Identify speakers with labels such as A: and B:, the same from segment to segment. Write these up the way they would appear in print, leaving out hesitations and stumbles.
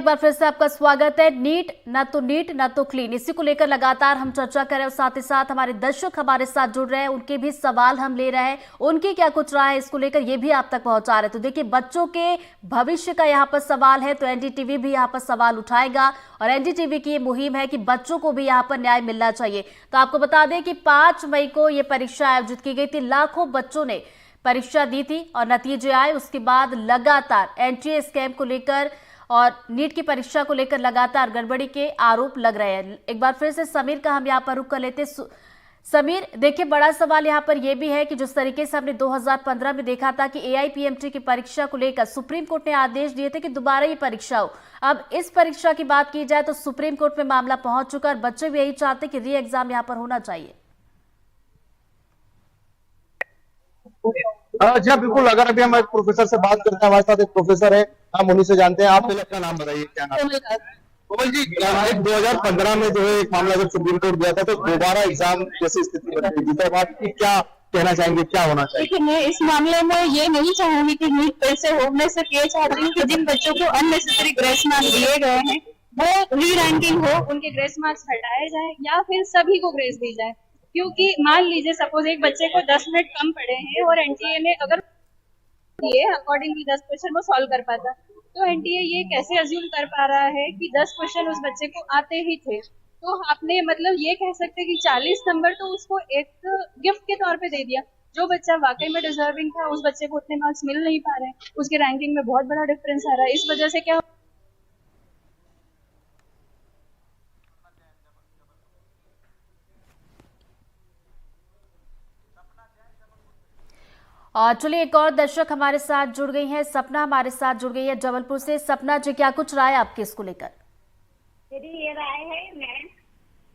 A: एक बार फिर से आपका स्वागत है। नीट ना तो क्लीन, इसी को लेकर लगातार हम चर्चा कर रहे हैं और साथ ही साथ हमारे दर्शक हमारे साथ जुड़ रहे हैं, उनके भी सवाल हम ले रहे हैं, उनकी क्या कुछ राय है इसको लेकर ये भी आप तक पहुंचा रहे हैं। तो देखिए, बच्चों के भविष्य का यहाँ पर सवाल है तो एनडीटीवी भी यहाँ पर सवाल उठाएगा और एनडीटीवी की ये मुहिम है कि बच्चों को भी यहाँ पर न्याय मिलना चाहिए। तो आपको बता दें कि 5 मई को ये परीक्षा आयोजित की गई थी, लाखों बच्चों ने परीक्षा दी थी और नतीजे आए। उसके बाद लगातार एनटीए स्कैम को लेकर और नीट की परीक्षा को लेकर लगातार गड़बड़ी के आरोप लग रहे हैं। एक बार फिर से समीर का हम यहाँ पर रुख कर लेते। समीर, देखिए, बड़ा सवाल यहाँ पर यह भी है कि जिस तरीके से हमने 2015 में देखा था कि एआईपीएमटी की परीक्षा को लेकर सुप्रीम कोर्ट ने आदेश दिए थे कि दोबारा ये परीक्षा हो। अब इस परीक्षा की बात की जाए तो सुप्रीम कोर्ट में मामला पहुंच चुका है और बच्चे भी यही चाहते कि री एग्जाम यहाँ पर होना चाहिए।
B: जी हाँ, बिल्कुल। अगर अभी हम एक प्रोफेसर से बात करते हैं, हमारे साथ एक प्रोफेसर है, हम उन्हीं से जानते हैं। आप पहले अपना नाम बताइए, क्या नाम है? कोमल जी, 2015 में जो है एक मामला जब सुप्रीम कोर्ट गया था तो दोबारा एग्जाम जैसी स्थिति बन गई थी, तो आप क्या कहना चाहेंगे, क्या होना चाहिए?
C: देखिए, मैं इस मामले में ये नहीं चाहूंगी कि नीट फिर से हो। मैं सिर्फ ये चाहती हूँ कि जिन बच्चों को अननेसेसरी ग्रेस मार्क्स दिए गए हैं वो री रैंकिंग हो, उनके ग्रेस मार्क्स हटाए जाए या फिर सभी को ग्रेस दी जाए। क्योंकि मान लीजिए सपोज एक बच्चे को 10 मिनट कम पड़े हैं और एनटीए ने अगर दिए अकॉर्डिंगली 10 क्वेश्चन वो सॉल्व कर पाता, तो एनटीए ये कैसे अज्यूम कर पा रहा है कि 10 क्वेश्चन उस बच्चे को आते ही थे। तो आपने मतलब ये कह सकते कि 40 नंबर तो उसको एक गिफ्ट के तौर पे दे दिया। जो बच्चा वाकई में डिजर्विंग था उस बच्चे को उतने मार्क्स मिल नहीं पा रहे हैं, उसके रैंकिंग में बहुत बड़ा डिफरेंस आ रहा है। इस वजह से क्या
A: और चलिए, एक और दर्शक हमारे साथ जुड़ गई हैं, सपना हमारे साथ जुड़ गई है जबलपुर से। सपना जी, क्या कुछ राय आपकी इसको लेकर?
D: मेरी ये राय है मैम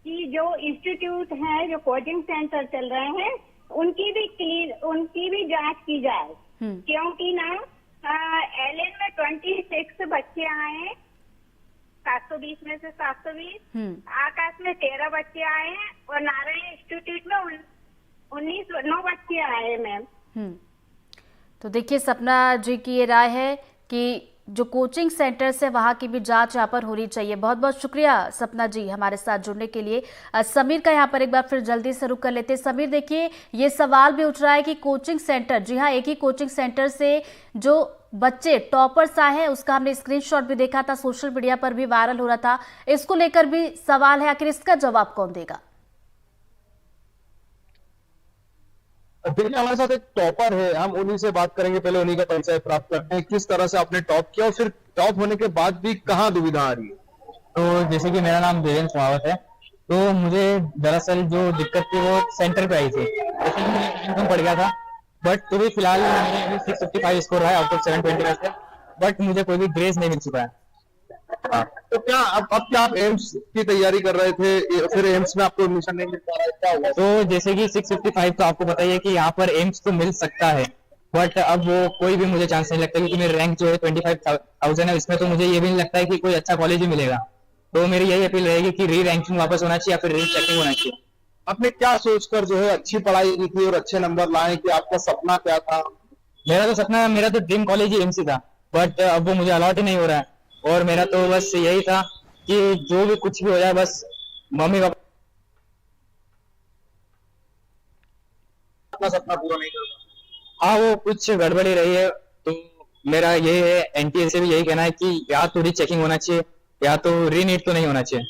D: कि जो इंस्टीट्यूट है, जो कोचिंग सेंटर चल रहे हैं, उनकी भी जांच की जाए। क्योंकि ना एलएन में 26 बच्चे आए हैं, 720 में से 720। आकाश में 13 बच्चे आए हैं और नारायण इंस्टीट्यूट में 9 बच्चे आए हैं मैम।
A: तो देखिए, सपना जी की ये राय है कि जो कोचिंग सेंटर्स है वहां की भी जांच यहाँ पर होनी चाहिए। बहुत बहुत शुक्रिया सपना जी हमारे साथ जुड़ने के लिए। समीर का यहाँ पर एक बार फिर जल्दी से रुक कर लेते हैं। समीर, देखिए, ये सवाल भी उठ रहा है कि कोचिंग सेंटर, जी हाँ, एक ही कोचिंग सेंटर से जो बच्चे टॉपर्स आए हैं उसका हमने स्क्रीनशॉट भी देखा था, सोशल मीडिया पर भी वायरल हो रहा था। इसको लेकर भी सवाल है, आखिर इसका जवाब कौन देगा?
B: देखिए, हमारे साथ एक टॉपर है, हम उन्हीं से बात करेंगे। पहले उन्हीं का परिचय प्राप्त करते हैं, किस तरह से आपने टॉप किया और फिर टॉप होने के बाद भी कहाँ दुविधा आ रही है?
E: तो जैसे कि मेरा नाम देवेंद्र कुमावत है, तो मुझे दरअसल जो दिक्कत थी वो सेंटर पे आई थी। जैसे कि मैं कम पड़ गया था, बट तो भी फिलहाल मेरे 655 स्कोर रहा है आउट ऑफ 720 में से, बट मुझे कोई भी ग्रेस नहीं मिल चुका है।
B: तो क्या अब क्या आप एम्स की तैयारी कर रहे थे, फिर एम्स में आपको एडमिशन नहीं मिल पा रहा है, क्या हुआ?
E: तो जैसे कि 655 तो आपको पता ही है कि यहाँ पर एम्स तो मिल सकता है, बट अब वो कोई भी मुझे चांस नहीं लगता, क्योंकि मेरी रैंक जो है 25,000 है, इसमें तो मुझे ये भी नहीं लगता है कि कोई अच्छा कॉलेज ही मिलेगा। तो मेरी यही अपील रहेगी कि री रैंकिंग वापस होना चाहिए या फिर री चेकिंग होना चाहिए।
B: आपने क्या सोचकर जो है अच्छी पढ़ाई की थी और अच्छे नंबर लाए, कि आपका सपना क्या था?
E: मेरा तो ड्रीम कॉलेज ही एमसी था, बट अब वो मुझे अलॉट ही नहीं हो रहा है। और मेरा तो बस यही था कि जो भी कुछ भी हो जाए, बस मम्मी पापा
B: अपना सपना पूरा नहीं कर पाए।
E: हाँ, वो कुछ गड़बड़ी रही है। तो मेरा ये है, एनटीए से भी यही कहना है कि या तो री चेकिंग होना चाहिए या तो री नीट तो नहीं होना चाहिए।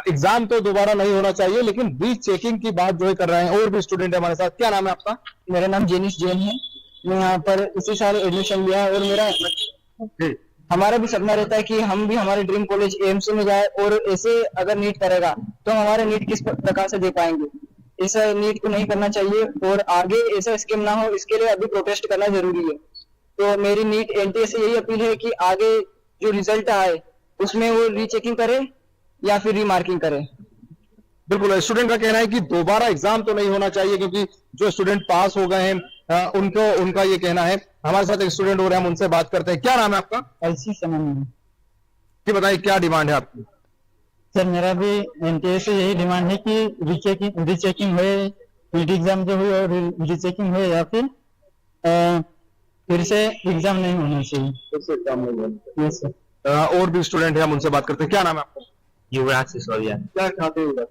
B: एग्जाम तो दोबारा नहीं होना चाहिए, लेकिन री चेकिंग की बात जो है कर रहे हैं। और भी स्टूडेंट है हमारे साथ, क्या नाम है आपका?
E: मेरा नाम जेनिश जैन है, मैं यहाँ पर इसी साल एडमिशन लिया है और हमारा भी सपना रहता है कि हम भी हमारे ड्रीम कॉलेज एम्स में जाए। और ऐसे अगर नीट करेगा तो हमारे नीट किस प्रकार से दे पाएंगे? ऐसा नीट को नहीं करना चाहिए और आगे ऐसा स्कीम ना हो, इसके लिए अभी प्रोटेस्ट करना जरूरी है। तो मेरी नीट एनटीए से यही अपील है कि आगे जो रिजल्ट आए उसमें वो रीचेकिंग करे या फिर रीमार्किंग करे।
B: बिल्कुल, स्टूडेंट का कहना है कि दोबारा एग्जाम तो नहीं होना चाहिए, क्योंकि जो स्टूडेंट पास हो गए हैं उनका ये कहना है। हमारे साथ एक स्टूडेंट हो रहे हैं, हम उनसे बात करते हैं। क्या नाम है आपका?
E: एलसी समन।
B: कि बताइए, क्या डिमांड है आपकी?
E: सर, मेरा भी एनटीए से यही डिमांड है कि रीचेकिंग हुए, नीट एग्जाम जो हुई और रीचेकिंग हुए, या फिर से एग्जाम नहीं होना चाहिए।
B: फिर से एग्जाम नहीं होना चाहिए।
E: Yes sir.
B: और भी स्टूडेंट है, हम उनसे बात करते हैं। क्या नाम है आपका?
F: युवराज सिसोदिया।
B: क्या चाहते हो?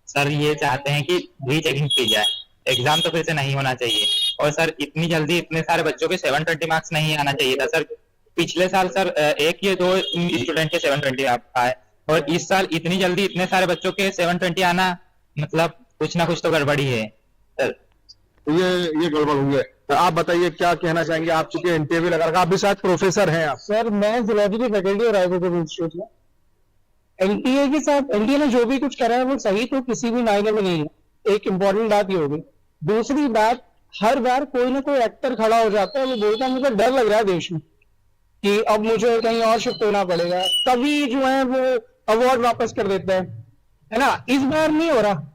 F: सर ये चाहते हैं कि रीचेकिंग की जाए, एग्जाम तो फिर से नहीं होना चाहिए। और सर इतनी जल्दी इतने सारे बच्चों के 720 मार्क्स नहीं आना चाहिए था सर। पिछले साल सर एक या दो स्टूडेंट के 720 आए, और इस साल इतनी जल्दी इतने सारे बच्चों के 720 आना, मतलब कुछ ना कुछ तो गड़बड़ी है सर।
B: ये गड़बड़ हुई है। तो आप बताइए क्या कहना चाहेंगे? आप चूंकि इंटरव्यू लगा रखा, आप भी शायद प्रोफेसर हैं आप।
E: सर मैं जूलॉजी की फैकल्टी और रायपुर इंस्टीट्यूट में एनटीए के साथ, एनटीए ने जो भी कुछ करा है वो सही तो किसी भी मायने में नहीं है। एक इम्पोर्टेंट बात ये होगी। दूसरी बात, हर बार कोई ना कोई एक्टर खड़ा हो जाता है, वो बोलता है मुझे डर लग रहा है देश में कि अब मुझे कहीं और शिफ्ट होना पड़ेगा, तभी जो है वो अवार्ड वापस कर देते हैं, है ना। इस बार नहीं हो रहा।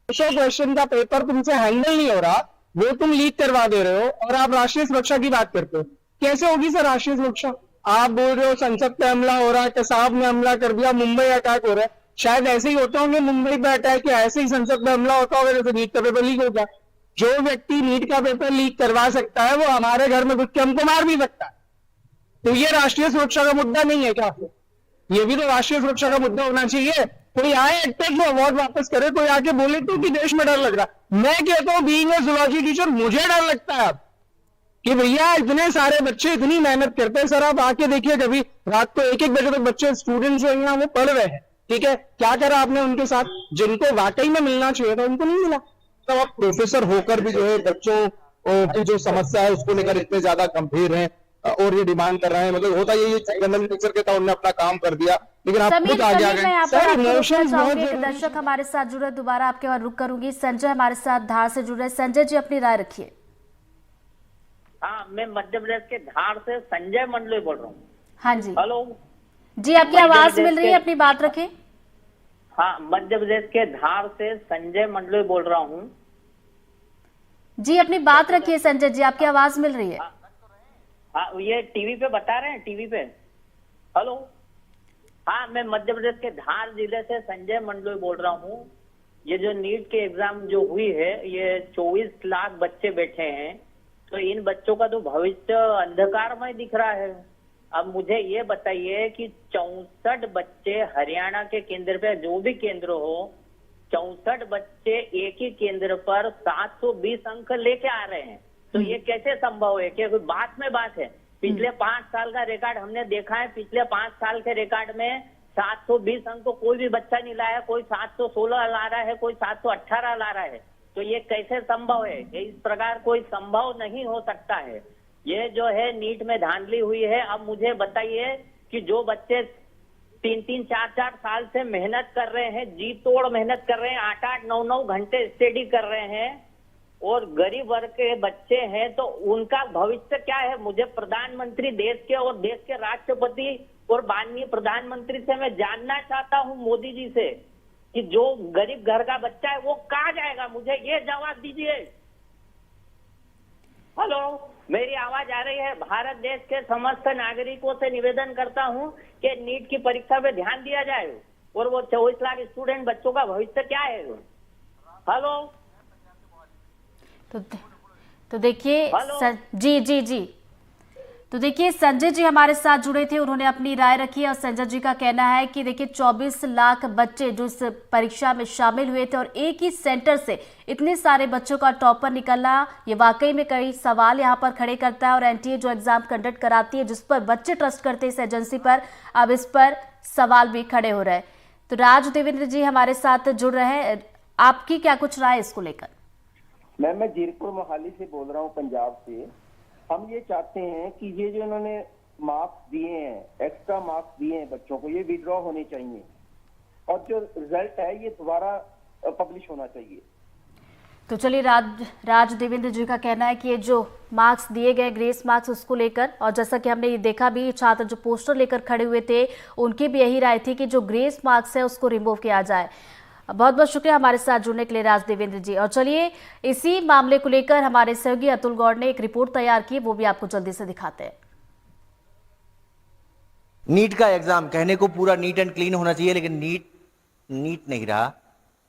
E: 100 क्वेश्चन का पेपर तुमसे हैंडल नहीं हो रहा, वो तुम लीक करवा दे रहे हो, और आप राष्ट्रीय सुरक्षा की बात करते हो। कैसे होगी सर राष्ट्रीय सुरक्षा? आप बोल रहे हो संसद पे हमला हो रहा है, कसाब ने हमला कर दिया, मुंबई अटैक हो रहा है। शायद ऐसे ही होते होंगे मुंबई पे अटैक, या ऐसे ही संसद पे हमला होता होगा जैसे नीट का पेपर लीक हो गया। जो व्यक्ति नीट का पेपर लीक करवा सकता है वो हमारे घर में घुस के हमको मार भी सकता है। तो ये राष्ट्रीय सुरक्षा का मुद्दा नहीं है क्या? ये भी तो राष्ट्रीय सुरक्षा का मुद्दा होना चाहिए। कोई आए एक्टर को अवार्ड वापस करे, कोई आके बोले तो कि देश में डर लग रहा। मैं कहता हूँ बीइंग ए जूलॉजी टीचर मुझे डर लगता है अब कि भैया इतने सारे बच्चे इतनी मेहनत करते हैं। सर आप आके देखिए, कभी रात को 1-1 बजे तक बच्चे स्टूडेंट्स जो हैं वो पढ़ रहे हैं, ठीक है। क्या करा आपने उनके साथ? जिनको वाकई में मिलना चाहिए था उनको नहीं मिला।
B: तो आप प्रोफेसर होकर भी जो है बच्चों की जो समस्या है उसको लेकर इतने ज्यादा गंभीर हैं और ये डिमांड कर रहे हैं, मतलब होता ये जनरल टीचर के था, उन्होंने अपना काम कर दिया, लेकिन आप खुद आगे आ गए।
A: सर इमोशंस बहुत। एक दर्शक हमारे साथ जुड़े, दोबारा आपके बाद रुक करूंगी। संजय हमारे साथ धार से जुड़ रहे। संजय जी अपनी राय रखिए।
G: हाँ, मैं मध्य प्रदेश के धार से संजय मंडलोई बोल रहा हूँ।
A: हाँ जी।
G: हेलो
A: जी, आपकी आवाज मिल रही है, अपनी बात रखें।
G: हाँ, मध्य प्रदेश के धार से संजय मंडलोई बोल रहा हूँ।
A: जी अपनी बात रखिए संजय जी, आपकी आवाज मिल रही है।
G: हाँ, ये टीवी पे बता रहे हैं, टीवी पे। हेलो, हाँ, मैं मध्य प्रदेश के धार जिले से संजय मंडलोई बोल रहा हूँ। ये जो नीट के एग्जाम जो हुई है, ये 24 लाख बच्चे बैठे हैं, तो इन बच्चों का तो भविष्य अंधकारमय दिख रहा है। अब मुझे ये बताइए कि 64 बच्चे हरियाणा के केंद्र पे, जो भी केंद्र हो, 64 बच्चे एक ही केंद्र पर 720 अंक लेके आ रहे हैं, तो ये कैसे संभव है? क्या कोई बात में बात है? पिछले 5 साल का रिकॉर्ड हमने देखा है। पिछले 5 साल के रिकॉर्ड में 720 अंक कोई भी बच्चा नहीं लाया। कोई 716 ला रहा है, कोई 718 ला रहा है। तो ये कैसे संभव है? इस प्रकार कोई संभव नहीं हो सकता है। ये जो है नीट में धांधली हुई है। अब मुझे बताइए कि जो बच्चे 3-3, 4-4 साल से मेहनत कर रहे हैं, जी तोड़ मेहनत कर रहे हैं, 8-8, 9-9 घंटे स्टडी कर रहे हैं, और गरीब वर्ग के बच्चे हैं, तो उनका भविष्य क्या है? मुझे प्रधानमंत्री देश के और देश के राष्ट्रपति और माननीय प्रधानमंत्री से मैं जानना चाहता हूं, मोदी जी से, कि जो गरीब घर का बच्चा है वो कहाँ जाएगा? मुझे ये जवाब दीजिए। हेलो, मेरी आवाज आ रही है? भारत देश के समस्त नागरिकों से निवेदन करता हूं कि नीट की परीक्षा पे ध्यान दिया जाए, और वो 24 लाख स्टूडेंट बच्चों का भविष्य क्या है? हेलो,
A: तो देखिए जी तो देखिए संजय जी हमारे साथ जुड़े थे, उन्होंने अपनी राय रखी और संजय जी का कहना है कि देखिए 24 लाख बच्चे जो इस परीक्षा में शामिल हुए थे और एक ही सेंटर से इतने सारे बच्चों का टॉपर निकलना, ये वाकई में कई सवाल यहाँ पर खड़े करता है। और एनटीए जो एग्जाम कंडक्ट कराती है, जिस पर बच्चे ट्रस्ट करते हैं इस एजेंसी पर, अब इस पर सवाल भी खड़े हो रहे हैं। तो राज देवेंद्र जी हमारे साथ जुड़ रहे हैं, आपकी क्या कुछ राय इसको लेकर?
H: मैं जीरपुर मोहाली से बोल रहा हूँ, पंजाब से। हम ये चाहते हैं कि ये जो इन्होंने मार्क्स दिए हैं, एक्स्ट्रा मार्क्स दिए हैं बच्चों को, ये विड्रॉ होने चाहिए, और जो रिजल्ट है ये दोबारा पब्लिश होना चाहिए।
A: तो चलिए राज देवेंद्र जी का कहना है कि ये जो मार्क्स दिए गए, ग्रेस मार्क्स, उसको लेकर, और जैसा कि हमने ये देखा भी, छात्र जो पोस्टर लेकर खड़े हुए थे उनकी भी यही राय थी कि जो ग्रेस मार्क्स है उसको रिमूव किया जाए। बहुत बहुत शुक्रिया हमारे साथ जुड़ने के लिए राज देवेंद्र जी। और चलिए इसी मामले को लेकर हमारे सहयोगी अतुल गौड़ ने एक रिपोर्ट तैयार की, वो भी आपको जल्दी से दिखाते हैं।
I: नीट का एग्जाम कहने को पूरा नीट एंड क्लीन होना चाहिए, लेकिन नीट नहीं रहा।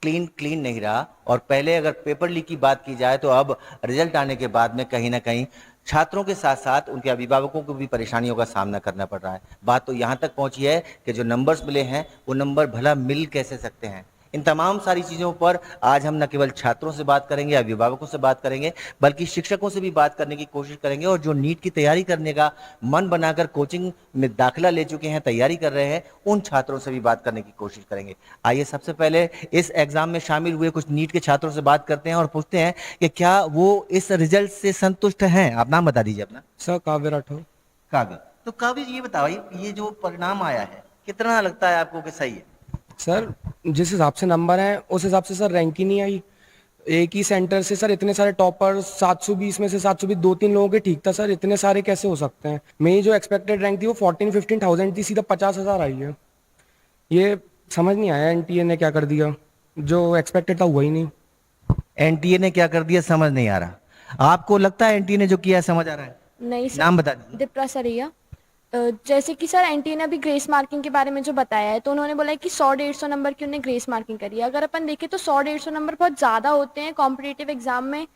I: क्लीन नहीं रहा। और पहले अगर पेपर लीक की बात की जाए तो अब रिजल्ट आने के बाद में कहीं ना कहीं छात्रों के साथ साथ उनके अभिभावकों को भी परेशानियों का सामना करना पड़ रहा है। बात तो यहाँ तक पहुंची है कि जो नंबर्स मिले हैं वो नंबर भला मिल कैसे सकते हैं। इन तमाम सारी चीज़ों पर आज हम न केवल छात्रों से बात करेंगे, अभिभावकों से बात करेंगे, बल्कि शिक्षकों से भी बात करने की कोशिश करेंगे और जो नीट की तैयारी करने का मन बनाकर कोचिंग में दाखिला ले चुके हैं, तैयारी कर रहे हैं, उन छात्रों से भी बात करने की कोशिश करेंगे। आइए सबसे पहले इस एग्जाम में शामिल हुए कुछ नीट के छात्रों से बात करते हैं और पूछते हैं कि क्या वो इस रिजल्ट से संतुष्ट हैं। आप नाम बता दीजिए अपना।
J: सर काव्य राठौर।
I: काव्य, तो काव्य ये बताइए, ये जो परिणाम आया है कितना लगता है आपको कि सही है?
J: सर जिस हिसाब से नंबर हैं उस हिसाब से सर रैंक ही नहीं आई। एक ही सेंटर से सर इतने सारे टॉपर, 720 में से 720 2-3 लोगों के ठीक था सर, इतने सारे कैसे हो सकते हैं। मेरी जो एक्सपेक्टेड रैंक थी वो 14-15,000 थी, सीधा 50,000 आई है। ये समझ नहीं आया एनटीए ने क्या कर दिया, जो एक्सपेक्टेड था हुआ ही नहीं।
I: एनटीए ने क्या कर दिया समझ नहीं आ रहा। आपको लगता है एनटीए ने जो किया समझ आ रहा है?
K: नहीं सर।
I: नाम बता दीजिए।
K: दीप्रा सरैया। जैसे कि सर एनटीए ने अभी ग्रेस मार्किंग के बारे में जो बताया है, तो उन्होंने बोला है कि 100-150 नंबर की उन्होंने ग्रेस मार्किंग करी है। अगर अपन देखें तो 100-150 नंबर बहुत ज़्यादा होते हैं कॉम्पिटिटिव एग्जाम में,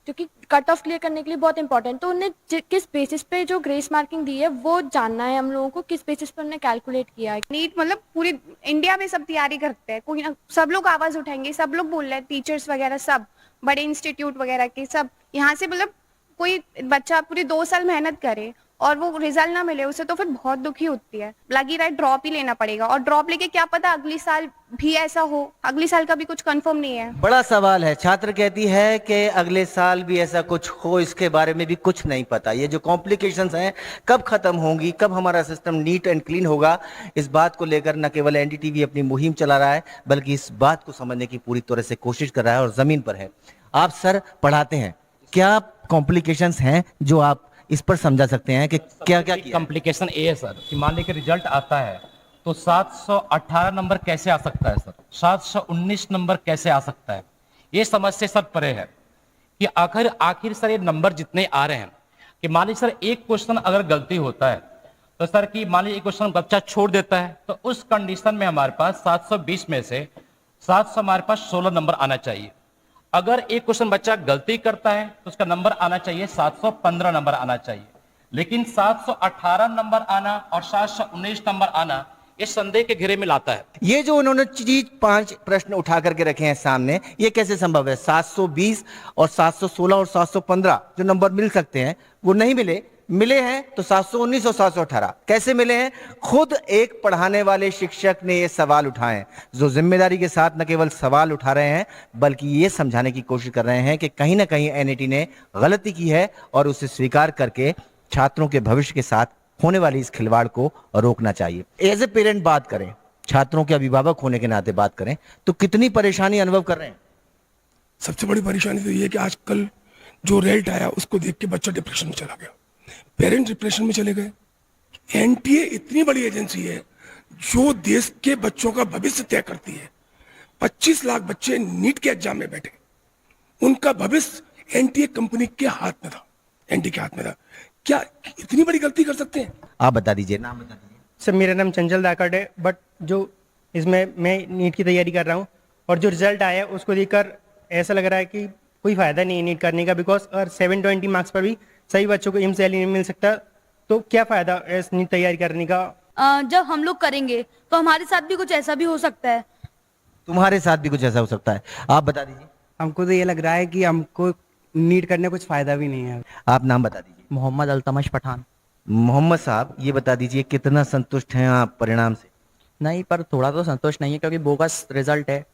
K: क्योंकि कट ऑफ क्लियर करने के लिए बहुत इंपॉर्टेंट। तो उन्हें किस बेसिस पे जो ग्रेस मार्किंग दी है वो जानना है हम लोगों को, किस बेसिस पे उन्होंने कैलकुलेट किया है।
C: नीट मतलब पूरी इंडिया में सब तैयारी करते हैं, कोई ना सब लोग आवाज उठाएंगे, सब लोग बोल रहे हैं, टीचर्स वगैरह सब बड़े इंस्टीट्यूट वगैरह के सब। यहाँ से मतलब कोई बच्चा पूरी 2 साल मेहनत करे और वो रिजल्ट ना मिले उसे, तो फिर बहुत दुखी होती है। लगी रहा ड्रॉप ही लेना पड़ेगा, और ड्रॉप लेके क्या पता अगली साल भी ऐसा हो, अगली साल का भी कुछ कंफर्म नहीं है।
I: बड़ा सवाल है। छात्र कहती है कि अगले साल भी ऐसा कुछ हो, इसके बारे में भी कुछ नहीं पता। ये जो कॉम्प्लिकेशंस हैं कब खत्म होंगी, कब हमारा सिस्टम नीट एंड क्लीन होगा, इस बात को लेकर न केवल एनडीटीवी अपनी मुहिम चला रहा है, बल्कि इस बात को समझने की पूरी तरह से कोशिश कर रहा है और जमीन पर है। आप सर पढ़ाते हैं, क्या कॉम्प्लिकेशंस हैं जो आप इस पर समझा सकते हैं कि क्या क्या
L: कॉम्प्लिकेशन ये है सर कि मान लीजिए रिजल्ट आता है तो 718 नंबर कैसे आ सकता है सर, 719 नंबर कैसे आ सकता है, ये समझ से सर परे है कि आखिर सर ये नंबर जितने आ रहे हैं कि मान लीजिए सर एक क्वेश्चन अगर गलती होता है तो सर कि मान लीजिए एक क्वेश्चन बच्चा छोड़ देता है, तो उस कंडीशन में हमारे पास 720 में से 700 हमारे पास 16 नंबर आना चाहिए। अगर एक क्वेश्चन बच्चा गलती करता है तो उसका नंबर आना चाहिए 715 नंबर आना चाहिए, लेकिन 718 नंबर आना और 719 नंबर आना ये संदेह के घेरे में लाता है।
I: ये जो उन्होंने चीज 5 प्रश्न उठा करके रखे हैं सामने, ये कैसे संभव है? 720 और 716 और 715 जो नंबर मिल सकते हैं वो नहीं मिले हैं तो 719 और 718 कैसे मिले हैं? खुद एक पढ़ाने वाले शिक्षक ने ये सवाल उठाए, जो जिम्मेदारी के साथ न केवल सवाल उठा रहे हैं बल्कि ये समझाने की कोशिश कर रहे हैं कि कहीं ना कहीं एनईटी ने गलती की है और उसे स्वीकार करके छात्रों के भविष्य के साथ होने वाली इस खिलवाड़ को रोकना चाहिए। एज ए पेरेंट बात करें, छात्रों के अभिभावक होने के नाते बात करें तो कितनी परेशानी अनुभव कर रहे हैं?
M: सबसे बड़ी परेशानी तो ये है कि आजकल जो रिजल्ट आया उसको देख के बच्चा डिप्रेशन में चला गया, पेरेंट डिप्रेशन में चले गए। एनटीए इतनी बड़ी एजेंसी है जो देश के बच्चों का भविष्य तय करती है। 25 लाख बच्चे नीट के एग्जाम में बैठे, उनका भविष्य एनटीए कंपनी के हाथ में था, एनटीए के हाथ में था। क्या इतनी बड़ी गलती कर सकते हैं?
I: आप बता दीजिए, नाम बता दीजिए।
E: सर मेरा नाम चंचल दाकड़ है, बट जो इसमें मैं नीट की तैयारी कर रहा हूँ और जो रिजल्ट आया है उसको देखकर ऐसा लग रहा है कि कोई फायदा नहीं है नीट करने का, बिकॉज और 720 मार्क्स पर भी सही बच्चों को एम्स नहीं मिल सकता, तो क्या फायदा इस नीट तैयारी करने का?
K: जब हम लोग करेंगे तो हमारे साथ भी कुछ ऐसा भी हो सकता है।
I: तुम्हारे साथ भी कुछ ऐसा हो सकता है, आप बता दीजिए।
E: हमको तो ये लग रहा है कि हमको नीट करने कुछ फायदा भी नहीं है।
I: आप नाम बता दीजिए।
E: मोहम्मद अल्तमश पठान।
I: मोहम्मद साहब ये बता दीजिए कितना संतुष्ट हैं आप परिणाम से?
E: नहीं, पर थोड़ा तो संतुष्ट नहीं है क्योंकि बोगस रिजल्ट है,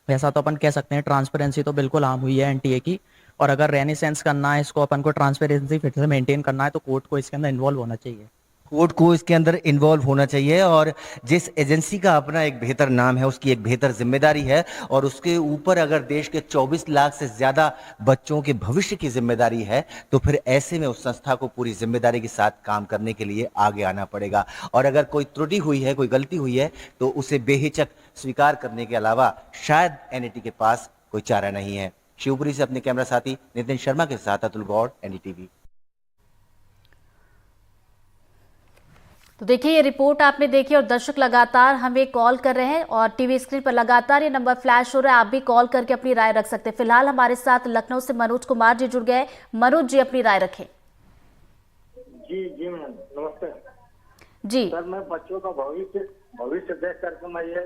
E: ऐसा तो अपन कह सकते हैं। ट्रांसपेरेंसी तो बिल्कुल आम हुई है एनटीए की, और अगर रेनेसेंस करना है इसको, अपन को ट्रांसपेरेंसी फिर से मेंटेन करना है तो कोर्ट को इसके अंदर इन्वॉल्व होना चाहिए।
I: कोर्ट को इसके अंदर इन्वॉल्व होना चाहिए, और जिस एजेंसी का अपना एक बेहतर नाम है, उसकी एक बेहतर जिम्मेदारी है, और उसके ऊपर अगर देश के 24 लाख से ज्यादा बच्चों के भविष्य की जिम्मेदारी है, तो फिर ऐसे में उस संस्था को पूरी जिम्मेदारी के साथ काम करने के लिए आगे आना पड़ेगा। और अगर कोई त्रुटि हुई है, कोई गलती हुई है, तो उसे बेहिचक स्वीकार करने के अलावा शायद एनईटी के पास कोई चारा नहीं है। शिवपुरी से अपने कैमरा साथी नितिन शर्मा के साथ अतुल गौड़, एनडीटीवी।
A: तो देखिए ये रिपोर्ट आपने देखी और दर्शक लगातार हमें कॉल कर रहे हैं और टीवी स्क्रीन पर लगातार ये नंबर फ्लैश हो रहा है। आप भी कॉल करके अपनी राय रख सकते हैं। फिलहाल हमारे साथ लखनऊ से मनोज कुमार जी जुड़ गए। मनोज जी अपनी राय रखें।
N: जी मैम नमस्ते
A: जी
N: सर। मैं बच्चों का भविष्य देख करके मैं ये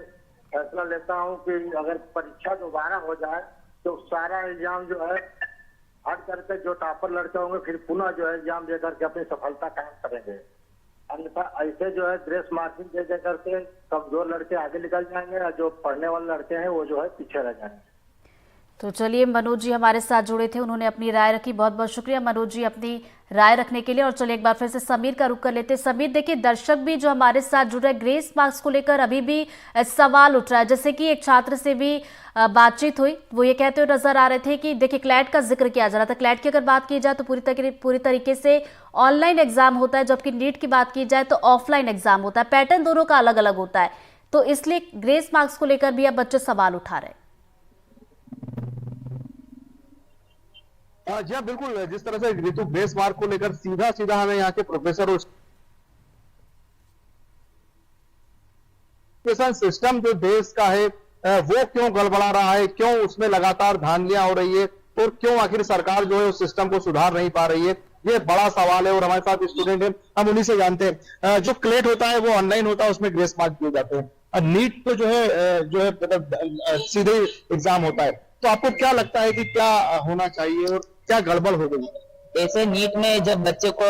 N: फैसला लेता हूँ कि अगर परीक्षा दोबारा हो जाए तो सारा एग्जाम जो है हट करके जो टॉपर लड़के होंगे फिर पुनः जो है एग्जाम दे करके अपनी सफलता कायम करेंगे। अन्यथा ऐसे जो है ग्रेस मार्किंग दे करके कमजोर लड़के आगे निकल जाएंगे और जो पढ़ने वाले लड़के हैं वो जो है पीछे रह जाएंगे।
A: तो चलिए मनोज जी हमारे साथ जुड़े थे, उन्होंने अपनी राय रखी। बहुत बहुत शुक्रिया मनोज जी अपनी राय रखने के लिए। और चलिए एक बार फिर से समीर का रुख कर लेते हैं। समीर देखिए दर्शक भी जो हमारे साथ जुड़ रहे हैं, ग्रेस मार्क्स को लेकर अभी भी सवाल उठ रहा है। जैसे कि एक छात्र से भी बातचीत हुई, वो ये कहते हुए नजर आ रहे थे कि देखिए क्लैट का जिक्र किया जा रहा था। क्लैट की अगर बात की जाए तो पूरी तरीके से ऑनलाइन एग्जाम होता है, जबकि नीट की बात की जाए तो ऑफलाइन एग्जाम होता है। पैटर्न दोनों का अलग अलग होता है, तो इसलिए ग्रेस मार्क्स को लेकर भी अब बच्चे सवाल उठा रहे हैं।
B: जी हाँ बिल्कुल, जिस तरह से ऋतु ग्रेस मार्क को लेकर सीधा हमें यहाँ के प्रोफेसर और सिस्टम जो देश का है वो क्यों गड़बड़ा रहा है, क्यों उसमें लगातार धांधलियां हो रही है और क्यों आखिर सरकार जो है उस सिस्टम को सुधार नहीं पा रही है, ये बड़ा सवाल है। और हमारे साथ स्टूडेंट हैं, हम उन्हीं से जानते हैं। जो क्लेट होता है वो ऑनलाइन होता है, उसमें ग्रेस मार्क दिए जाते हैं। और नीट तो जो है मतलब सीधे एग्जाम होता है। तो आपको क्या लगता है कि क्या होना चाहिए और क्या गड़बड़ हो गई?
E: ऐसे नीट में जब बच्चे को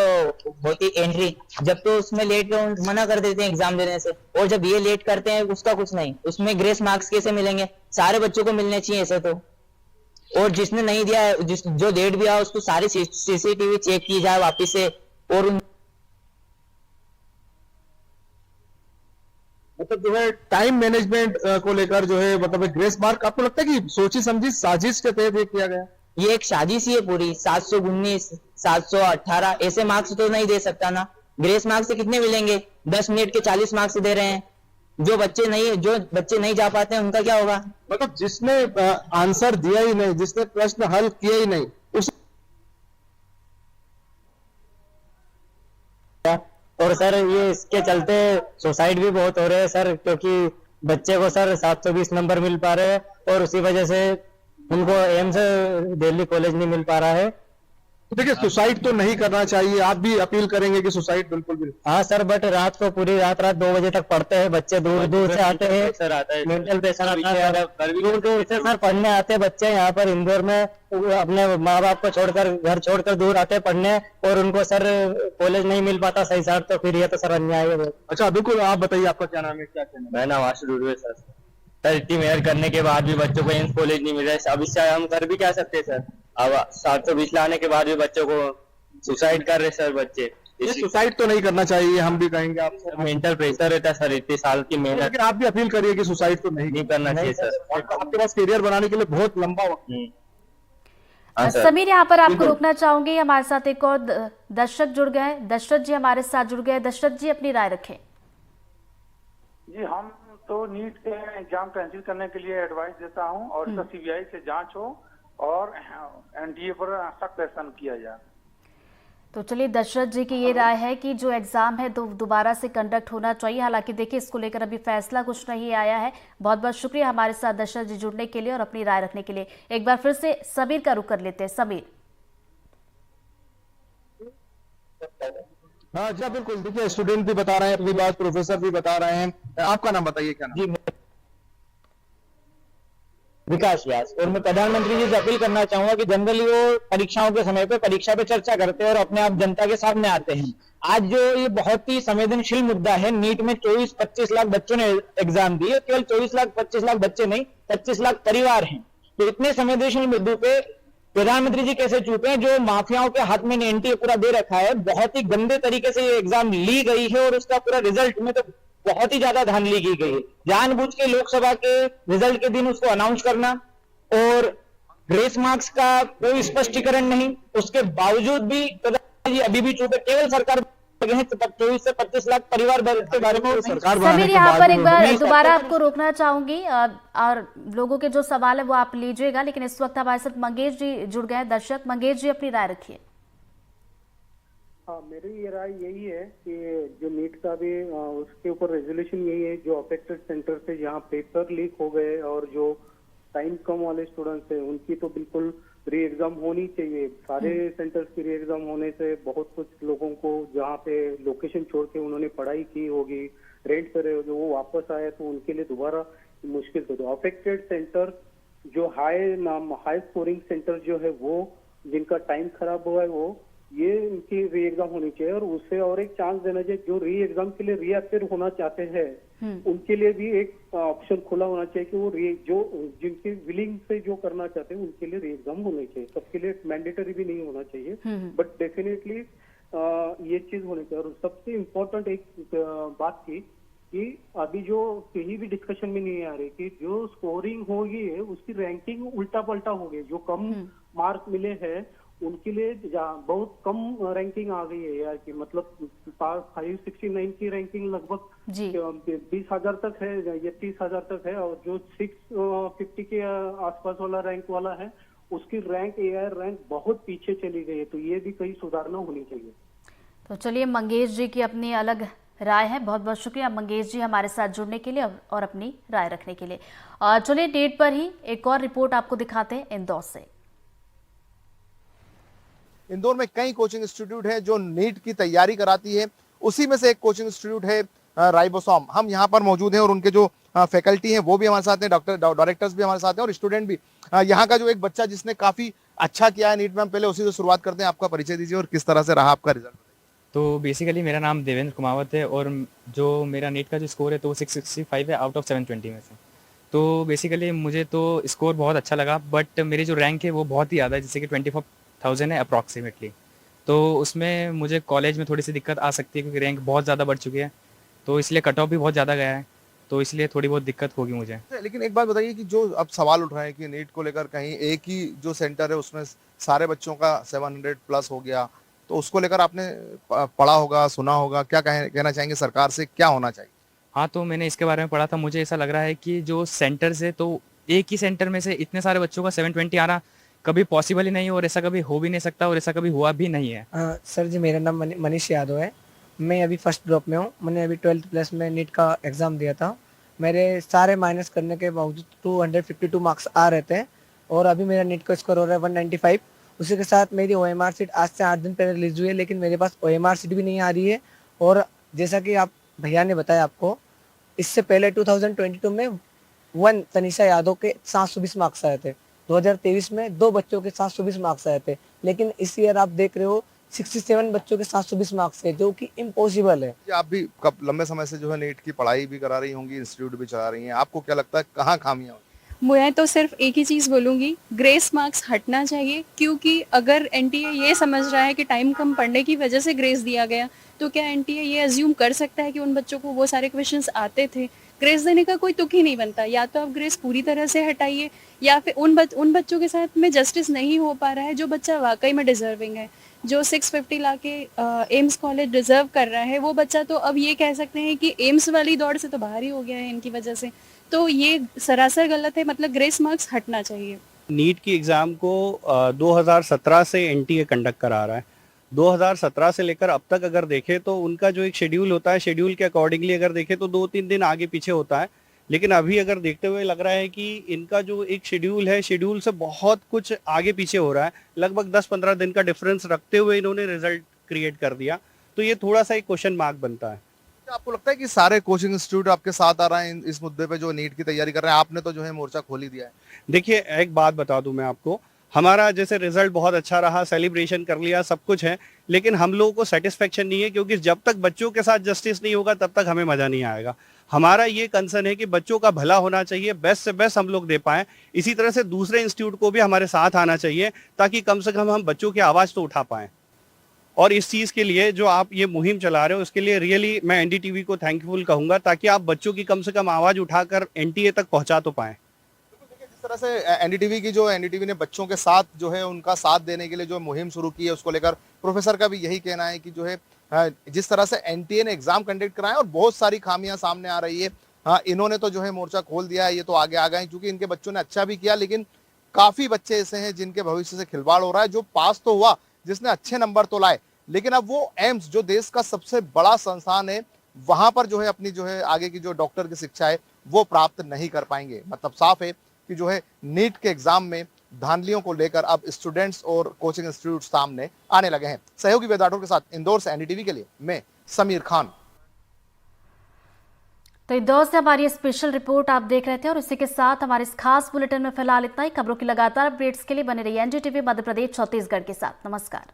E: होती एंट्री, जब तो उसमें लेट मना कर देते हैं एग्जाम देने से, और जब ये लेट करते हैं उसका कुछ नहीं, उसमें ग्रेस मार्क्स कैसे मिलेंगे? सारे बच्चों को मिलने चाहिए ऐसे तो। और जिसने नहीं दिया, जो लेट भी आया उसको सारी सीसीटीवी चेक की जाए वापिस से। और
B: मतलब जो है टाइम मैनेजमेंट को लेकर जो है मतलब ग्रेस मार्क आपको लगता है कि सोची समझी साजिश के तहत ये किया गया?
E: ये एक साजिश ही है पूरी। 719, 718 ऐसे मार्क्स तो नहीं दे सकता ना। ग्रेस मार्क्स से कितने मिलेंगे? 10 मिनट के 40 मार्क्स दे रहे हैं। जो बच्चे नहीं जा पाते हैं उनका क्या होगा?
B: मतलब जिसने आंसर दिया ही नहीं, जिसने प्रश्न हल किया ही नहीं, उस
E: और सर ये इसके चलते सुसाइड भी बहुत हो रहे हैं सर, क्योंकि बच्चे को सर 720 नंबर मिल पा रहे हैं और उसी वजह से उनको एम्स दिल्ली कॉलेज नहीं मिल पा रहा है।
B: देखिए सुसाइड तो नहीं करना चाहिए, आप भी अपील करेंगे कि सुसाइड बिल्कुल भी।
E: हाँ सर, बट रात को पूरी रात 2 बजे तक पढ़ते हैं बच्चे, दूर से आते हैं, मेंटल प्रेशर आता है, दूर से सर पढ़ने आते हैं बच्चे यहाँ पर इंदौर में, अपने माँ बाप को छोड़कर, घर छोड़कर दूर आते हैं पढ़ने, और उनको सर कॉलेज नहीं मिल पाता सही सर, तो फिर ये तो सर अन्याय है। अच्छा बिल्कुल, आप बताइए आपका क्या नाम है, क्या कहना है? मैं नवाज है सर, इतनी मेहनत करने के बाद भी बच्चों को एम्स कॉलेज नहीं मिल रहा है। अब इससे हम कर भी क्या सकते हैं सर? अब 720 लाने के बाद भी बच्चों को सुसाइड कर रहे सर बच्चे।
B: सुसाइड तो नहीं करना चाहिए, हम भी कहेंगे आपसे।
E: मेंटल प्रेशर रहता है सर, इतने साल की मेहनत।
B: लेकिन आप भी अपील करिए कि सुसाइड तो नहीं
E: करना चाहिए सर।
B: आपके पास करियर बनाने के लिए बहुत लंबा वक्त।
A: समीर यहाँ पर आपको रोकना चाहूंगी, हमारे साथ एक और दर्शक जुड़ गए हैं। दशरथ जी हमारे साथ जुड़ गए। दशरथ जी अपनी राय रखें।
N: जी हम तो नीट के एग्जाम कैंसिल करने के लिए एडवाइस देता हूं और इसका सीबीआई से जांच हो और एनडीए पर सख्त एक्शन किया जाए।
A: तो चलिए दशरथ जी की ये राय है कि जो एग्जाम है तो दोबारा से कंडक्ट होना चाहिए। हालांकि देखिए इसको लेकर अभी फैसला कुछ नहीं आया है। बहुत बहुत शुक्रिया हमारे साथ दशरथ जी जुड़ने के लिए और अपनी राय रखने के लिए। एक बार फिर से समीर का रुख कर लेते हैं। समीर।
B: हाँ जी बिल्कुल, देखिए स्टूडेंट भी बता रहे हैं अपनी बात, प्रोफेसर भी बता रहे हैं। आपका नाम बताइए, क्या नाम?
E: जी विकास व्यास। और मैं प्रधानमंत्री जी से अपील करना चाहूंगा कि जनरली वो परीक्षाओं के समय पे परीक्षा पे चर्चा करते हैं और अपने आप जनता के सामने आते हैं। आज जो ये बहुत ही संवेदनशील मुद्दा है, नीट में 24-25 लाख बच्चों ने एग्जाम दिए, केवल 24-25 लाख बच्चे नहीं, 25 लाख परिवार हैं। तो इतने संवेदनशील मुद्दों पे प्रधानमंत्री जी कैसे चुप हैं? जो माफियाओं के हाथ में एनटीए पूरा दे रखा है, बहुत ही गंदे तरीके से ये एग्जाम ली गई है और उसका पूरा रिजल्ट में तो बहुत ही ज्यादा धांधली की गई है। जानबूझ के लोकसभा के रिजल्ट के दिन उसको अनाउंस करना और ग्रेस मार्क्स का कोई स्पष्टीकरण नहीं, उसके बावजूद भी प्रधानमंत्री जी अभी भी चुप है। केवल सरकार 24 से 25 लाख परिवार के बारे में सरकार।
A: समीर यहाँ पर एक बार दोबारा आपको रोकना चाहूंगी और लोगों के जो सवाल है वो आप लीजिएगा, लेकिन इस वक्त हमारे साथ मंगेश जी जुड़ गए हैं। दर्शक मंगेश जी अपनी राय रखिए।
O: हाँ, मेरी ये राय यही है कि जो नीट का भी उसके ऊपर रेजोल्यूशन यही है, जो अफेक्टेड सेंटर से जहाँ पेपर लीक हो गए और जो टाइम कम वाले स्टूडेंट्स हैं उनकी तो बिल्कुल री एग्जाम होनी चाहिए। सारे सेंटर्स की री एग्जाम होने से बहुत कुछ लोगों को जहाँ पे लोकेशन छोड़ के उन्होंने पढ़ाई की होगी, रेंट पे रहे होगे, वो वापस आए तो उनके लिए दोबारा मुश्किल तो अफेक्टेड सेंटर जो हाई स्कोरिंग सेंटर जो है वो जिनका टाइम खराब हुआ है वो ये इनकी री एग्जाम होनी चाहिए और उससे और एक चांस देना चाहिए। जो री एग्जाम के लिए रीअपियर होना चाहते हैं उनके लिए भी एक ऑप्शन खुला होना चाहिए कि वो जो जिनकी विलिंग से जो करना चाहते हैं उनके लिए री एग्जाम होनी चाहिए। सबके लिए मैंडेटरी भी नहीं होना चाहिए, बट डेफिनेटली ये चीज होनी चाहिए। और सबसे इम्पोर्टेंट एक बात थी कि अभी जो कहीं भी डिस्कशन में नहीं आ रही कि जो स्कोरिंग होगी है उसकी रैंकिंग उल्टा पल्टा हो गई। जो कम मार्क मिले हैं उनके लिए बहुत कम रैंकिंग आ गई है यार, कि मतलब 569 की रैंकिंग लगभग 20,000 तक है या 30,000 तक है, और जो 650 के आसपास वाला रैंक वाला है उसकी रैंक एआर रैंक बहुत पीछे चली गई है। तो ये भी कहीं सुधारना होनी चाहिए।
A: तो चलिए, मंगेश जी की अपनी अलग राय है। बहुत बहुत शुक्रिया मंगेश जी हमारे साथ जुड़ने के लिए और अपनी राय रखने के लिए। चलिए, नीट पर ही एक और रिपोर्ट आपको दिखाते हैं इंदौर से।
B: इंदौर में कई कोचिंग इंस्टीट्यूट है जो नीट की तैयारी कराती है। उसी में से एक कोचिंग इंस्टीट्यूट है राइबोसोम। हम यहाँ पर मौजूद हैं और उनके जो फैकल्टी हैं वो भी हमारे साथ हैं, डायरेक्टर्स भी हमारे साथ हैं और स्टूडेंट भी। यहाँ का जो एक बच्चा जिसने काफी अच्छा किया है नीट में, हम पहले उसी से शुरुआत करते हैं। आपका परिचय दीजिए और किस तरह से रहा आपका रिजल्ट।
P: तो बेसिकली मेरा नाम देवेंद्र कुमावत है और जो मेरा नीट का जो स्कोर है तो वो 665 है आउट ऑफ 720 में से। तो बेसिकली मुझे तो स्कोर बहुत अच्छा लगा, बट मेरी जो रैंक है वो बहुत ही ज़्यादा है, जैसे कि 24,000 है अप्रॉक्सीमेटली। तो उसमें मुझे कॉलेज में थोड़ी सी दिक्कत आ सकती है क्योंकि रैंक बहुत ज़्यादा बढ़ चुकी है, तो इसलिए कट ऑफ भी बहुत ज़्यादा गया है, तो इसलिए थोड़ी बहुत दिक्कत होगी मुझे।
B: लेकिन एक बात बताइए कि जो अब सवाल उठ रहा है कि नीट को लेकर कहीं एक ही जो सेंटर है उसमें सारे बच्चों का 700 प्लस हो गया, तो उसको लेकर आपने पढ़ा होगा, सुना होगा, क्या कहना चाहेंगे सरकार से, क्या होना चाहिए?
P: हाँ, तो मैंने इसके बारे में पढ़ा था। मुझे ऐसा लग रहा है कि जो सेंटर्स है तो एक ही सेंटर में से इतने सारे बच्चों का 720 आना कभी पॉसिबल ही नहीं है और ऐसा कभी हो भी नहीं सकता और ऐसा कभी हुआ भी नहीं है।
E: सर जी, मेरा नाम मनीष यादव है। मैं अभी फर्स्ट ड्रॉप में हूँ। मैंने अभी 12th प्लस में नीट का एग्ज़ाम दिया था। मेरे सारे माइनस करने के बावजूद 252 मार्क्स आ रहे थे और अभी मेरा नीट का स्कोर हो रहा है 195। उसी के साथ मेरी OMR सीट आज से 8 दिन पहले रिलीज हुई है, लेकिन मेरे पास OMR सीट भी नहीं आ रही है। और जैसा कि आप भैया ने बताया आपको, इससे पहले 2022 में 1 तनिषा यादव के 720 मार्क्स आए थे। 2023 में 2 बच्चों के 720 मार्क्स आए थे, लेकिन इस ईयर आप देख रहे हो 67 बच्चों के 720 मार्क्स है, जो कि इम्पॉसिबल है।
B: आप भी लंबे समय से जो है नीट की पढ़ाई भी करा रही होंगी, इंस्टीट्यूट भी चला रही हैं, आपको क्या लगता है कहाँ खामियां?
C: मैं तो सिर्फ एक ही चीज़ बोलूँगी, ग्रेस मार्क्स हटना चाहिए, क्योंकि अगर एनटीए ये समझ रहा है कि टाइम कम पढ़ने की वजह से ग्रेस दिया गया, तो क्या एनटीए ये अज्यूम कर सकता है कि उन बच्चों को वो सारे क्वेश्चंस आते थे? ग्रेस देने का कोई तुक ही नहीं बनता। या तो आप ग्रेस पूरी तरह से हटाइए या फिर उन बच्चों के साथ में जस्टिस नहीं हो पा रहा है जो बच्चा वाकई में डिजर्विंग है, जो 650 लाके एम्स कॉलेज डिजर्व कर रहा है, वो बच्चा तो अब ये कह सकते हैं कि एम्स वाली दौड़ से तो बाहर ही हो गया है इनकी वजह से। तो ये सरासर गलत है, मतलब ग्रेस मार्क्स हटना चाहिए।
Q: नीट की एग्ज़ाम को 2017 से एनटीए कंडक्ट करा रहा है। 2017 से लेकर अब तक अगर देखें तो उनका जो एक शेड्यूल होता है, शेड्यूल के अकॉर्डिंगली अगर देखें तो 2-3 दिन आगे पीछे होता है, लेकिन अभी अगर देखते हुए लग रहा है कि इनका जो एक शेड्यूल है, शेड्यूल से बहुत कुछ आगे पीछे हो रहा है। लगभग 10-15 दिन का डिफरेंस रखते हुए इन्होंने रिजल्ट क्रिएट कर दिया, तो ये थोड़ा सा एक क्वेश्चन मार्क बनता है।
B: आपको लगता है कि सारे कोचिंग इंस्टीट्यूट आपके साथ आ रहे हैं इस मुद्दे पे जो नीट की तैयारी कर रहे हैं? आपने तो जो है मोर्चा खोल ही दिया है।
Q: देखिए, एक बात बता दूं मैं आपको, हमारा जैसे रिजल्ट बहुत अच्छा रहा, सेलिब्रेशन कर लिया, सब कुछ है, लेकिन हम लोगों को सेटिस्फेक्शन नहीं है, क्योंकि जब तक बच्चों के साथ जस्टिस नहीं होगा तब तक हमें मजा नहीं आएगा। हमारा ये कंसर्न है कि बच्चों का भला होना चाहिए, बेस्ट से बेस्ट हम लोग दे पाएं। इसी तरह से दूसरे इंस्टीट्यूट को भी हमारे साथ आना चाहिए, ताकि कम से कम हम बच्चों की आवाज़ तो उठा पाएं। और इस चीज़ के लिए जो आप ये मुहिम चला रहे हो, उसके लिए रियली मैं एनडीटीवी को थैंकफुल कहूँगा, ताकि आप बच्चों की कम से कम आवाज़ उठाकर एनटीए तक पहुँचा तो पाएँ।
B: जिस तरह से एनडीटीवी ने बच्चों के साथ जो है उनका साथ देने के लिए जो मुहिम शुरू की है, उसको लेकर प्रोफेसर का भी यही कहना है कि जो है जिस तरह से एनटीए ने एग्जाम कंडक्ट कराया और बहुत सारी खामियां सामने आ रही है, इन्होंने तो जो है मोर्चा खोल दिया है, ये तो आगे आ गए हैं, क्योंकि इनके बच्चों ने अच्छा भी किया, लेकिन काफी बच्चे ऐसे हैं जिनके भविष्य से खिलवाड़ हो रहा है। जो पास तो हुआ, जिसने अच्छे नंबर तो लाए,
R: लेकिन अब वो एम्स जो देश का सबसे बड़ा संस्थान है वहां पर जो है अपनी जो है आगे की जो डॉक्टर की शिक्षा है वो प्राप्त नहीं कर पाएंगे। मतलब साफ है कि जो है नीट के एग्जाम में धांधलियों को लेकर अब स्टूडेंट्स और कोचिंग इंस्टीट्यूट सामने आने लगे हैं। सहयोगी वेद राठौर के साथ इंदौर से एनडीटीवी के लिए मैं समीर खान।
A: तो इंदौर से हमारी स्पेशल रिपोर्ट आप देख रहे थे और इसी के साथ हमारे इस खास बुलेटिन में फिलहाल इतना ही। खबरों की लगातार अपडेट्स के लिए बने रहिए एनडीटीवी मध्य प्रदेश छत्तीसगढ़ के साथ। नमस्कार।